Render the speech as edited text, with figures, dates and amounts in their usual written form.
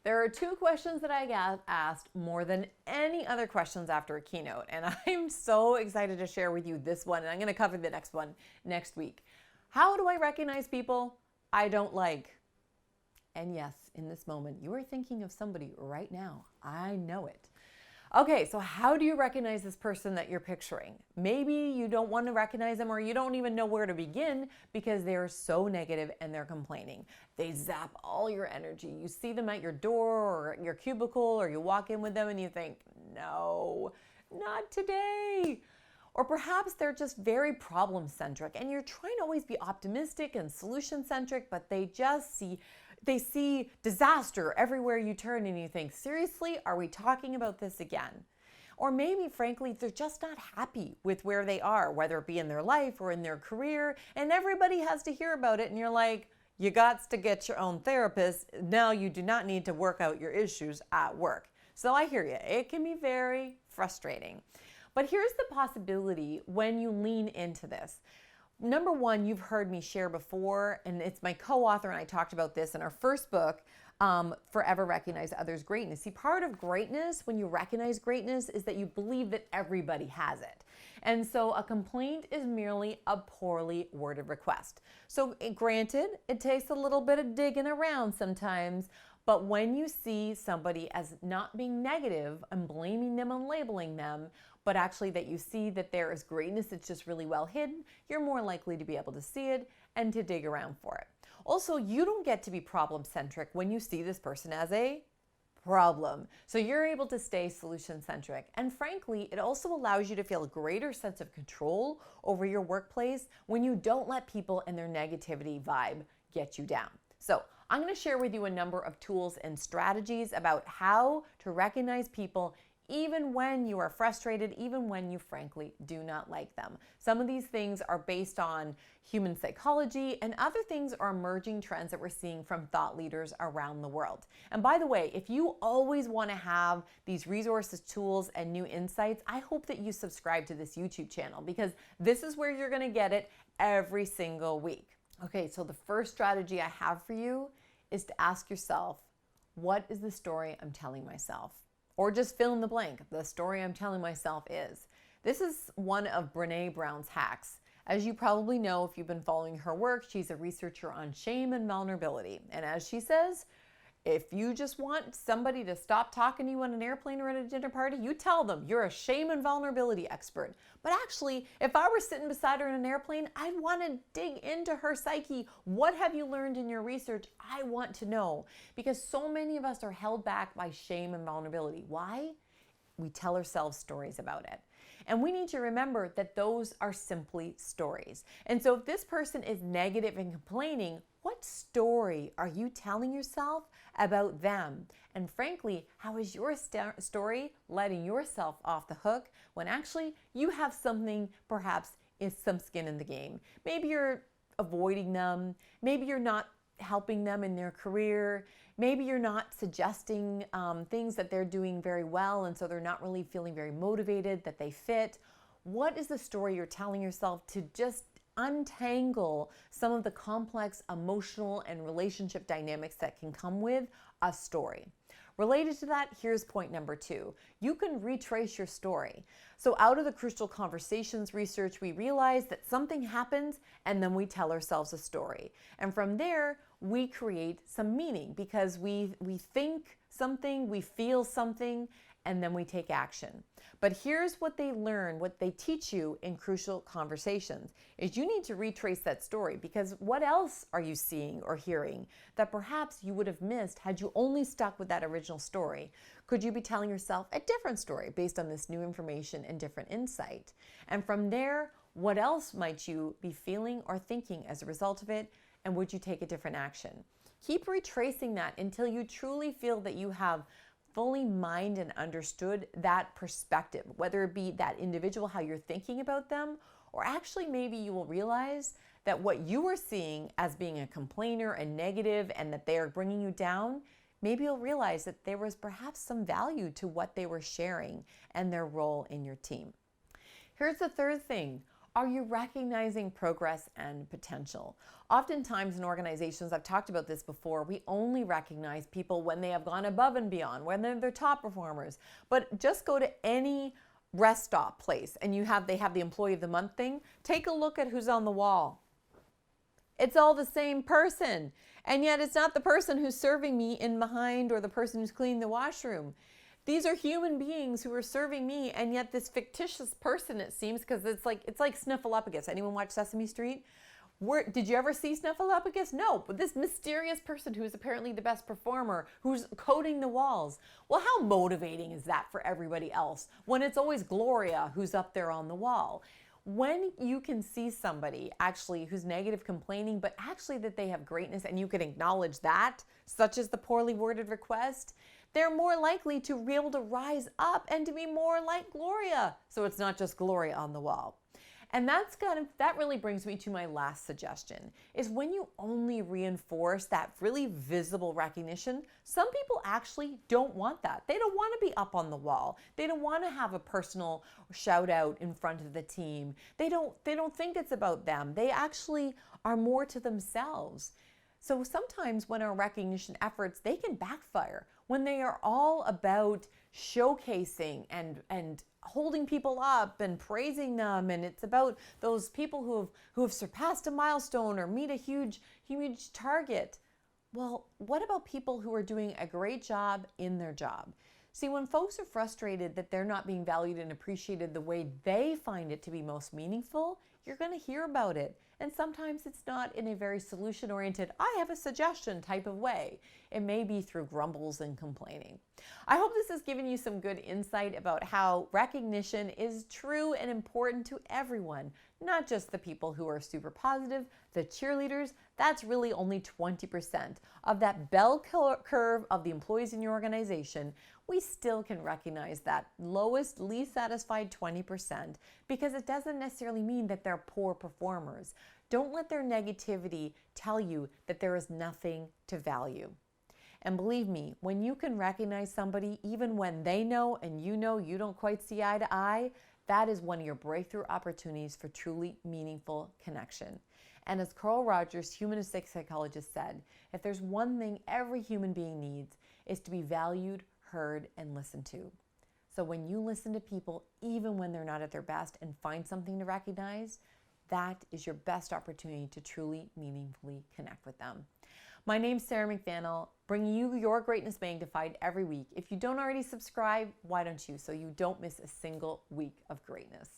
There are two questions that I get asked more than any other questions after a keynote, and I'm so excited to share with you this one, and I'm going to cover the next one next week. How do I recognize people I don't like? And yes, in this moment, you are thinking of somebody right now. I know it. Okay, so how do you recognize this person that you're picturing? Maybe you don't want to recognize them, or you don't even know where to begin because they're so negative and they're complaining. They zap all your energy. You see them at your door or your cubicle, or you walk in with them and you think, no, not today. Or perhaps they're just very problem-centric and you're trying to always be optimistic and solution-centric, but they see disaster everywhere you turn and you think, seriously, are we talking about this again? Or maybe, frankly, they're just not happy with where they are, whether it be in their life or in their career, and everybody has to hear about it, and you're like, you got to get your own therapist. Now you do not need to work out your issues at work. So I hear you. It can be very frustrating. But here's the possibility when you lean into this. Number one, you've heard me share before, and it's my co-author and I talked about this in our first book, Forever Recognize Others' Greatness. See, part of greatness, when you recognize greatness, is that you believe that everybody has it. And so a complaint is merely a poorly worded request. So granted, it takes a little bit of digging around sometimes, but when you see somebody as not being negative and blaming them and labeling them, but actually that you see that there is greatness, it's just really well hidden, you're more likely to be able to see it and to dig around for it. Also, you don't get to be problem-centric when you see this person as a problem. So you're able to stay solution-centric. And frankly, it also allows you to feel a greater sense of control over your workplace when you don't let people and their negativity vibe get you down. So I'm going to share with you a number of tools and strategies about how to recognize people even when you are frustrated, even when you frankly do not like them. Some of these things are based on human psychology, and other things are emerging trends that we're seeing from thought leaders around the world. And by the way, if you always want to have these resources, tools, and new insights, I hope that you subscribe to this YouTube channel, because this is where you're going to get it every single week. Okay, so the first strategy I have for you is to ask yourself, what is the story I'm telling myself? Or just fill in the blank. The story I'm telling myself is. This is one of Brené Brown's hacks. As you probably know, if you've been following her work, she's a researcher on shame and vulnerability. And as she says, if you just want somebody to stop talking to you on an airplane or at a dinner party, you tell them you're a shame and vulnerability expert. But actually, if I were sitting beside her in an airplane, I'd want to dig into her psyche. What have you learned in your research? I want to know. Because so many of us are held back by shame and vulnerability. Why? We tell ourselves stories about it. And we need to remember that those are simply stories. And so if this person is negative and complaining, what story are you telling yourself about them? And frankly, how is your story letting yourself off the hook when actually you have something, perhaps is some skin in the game? Maybe you're avoiding them. Maybe you're not helping them in their career. Maybe you're not suggesting things that they're doing very well, and so they're not really feeling very motivated that they fit. What is the story you're telling yourself to just untangle some of the complex emotional and relationship dynamics that can come with a story? Related to that, here's point number 2. You can retrace your story. So out of the Crucial Conversations research, we realize that something happens and then we tell ourselves a story. And from there, we create some meaning because we think something, we feel something, and then we take action. But here's what they learn, what they teach you in Crucial Conversations, is you need to retrace that story, because what else are you seeing or hearing that perhaps you would have missed had you only stuck with that original story? Could you be telling yourself a different story based on this new information and different insight? And from there, what else might you be feeling or thinking as a result of it? And would you take a different action? Keep retracing that until you truly feel that you have fully mined and understood that perspective, whether it be that individual, how you're thinking about them, or actually maybe you will realize that what you were seeing as being a complainer and negative and that they are bringing you down, maybe you'll realize that there was perhaps some value to what they were sharing and their role in your team. Here's the third thing. Are you recognizing progress and potential? Oftentimes in organizations, I've talked about this before, we only recognize people when they have gone above and beyond, when they're top performers. But just go to any rest stop place and they have the employee of the month thing. Take a look at who's on the wall. It's all the same person. And yet it's not the person who's serving me in behind or the person who's cleaning the washroom. These are human beings who are serving me, and yet this fictitious person, it seems, because it's like Snuffleupagus. Anyone watch Sesame Street? Did you ever see Snuffleupagus? No, but this mysterious person who is apparently the best performer, who's coating the walls. Well, how motivating is that for everybody else when it's always Gloria who's up there on the wall? When you can see somebody actually who's negative complaining, but actually that they have greatness and you can acknowledge that, such as the poorly worded request, they're more likely to be able to rise up and to be more like Gloria. So it's not just Gloria on the wall. And that really brings me to my last suggestion, is when you only reinforce that really visible recognition, some people actually don't want that. They don't want to be up on the wall. They don't want to have a personal shout out in front of the team. They don't think it's about them. They actually are more to themselves. So sometimes when our recognition efforts, they can backfire when they are all about showcasing and holding people up and praising them, and it's about those people who have surpassed a milestone or meet a huge target. Well, what about people who are doing a great job in their job? See, when folks are frustrated that they're not being valued and appreciated the way they find it to be most meaningful, you're going to hear about it. And sometimes it's not in a very solution-oriented, I have a suggestion type of way. It may be through grumbles and complaining. I hope this has given you some good insight about how recognition is true and important to everyone, not just the people who are super positive, the cheerleaders. That's really only 20% of that bell curve of the employees in your organization. We still can recognize that lowest, least satisfied 20% because it doesn't necessarily mean that they're poor performers. Don't let their negativity tell you that there is nothing to value. And believe me, when you can recognize somebody even when they know and you know you don't quite see eye to eye, that is one of your breakthrough opportunities for truly meaningful connection. And as Carl Rogers, humanistic psychologist, said, if there's one thing every human being needs, is to be valued, heard, and listened to. So when you listen to people, even when they're not at their best, and find something to recognize, that is your best opportunity to truly, meaningfully connect with them. My name's Sarah McVanel, bringing you your Greatness Magnified every week. If you don't already subscribe, why don't you, so you don't miss a single week of greatness.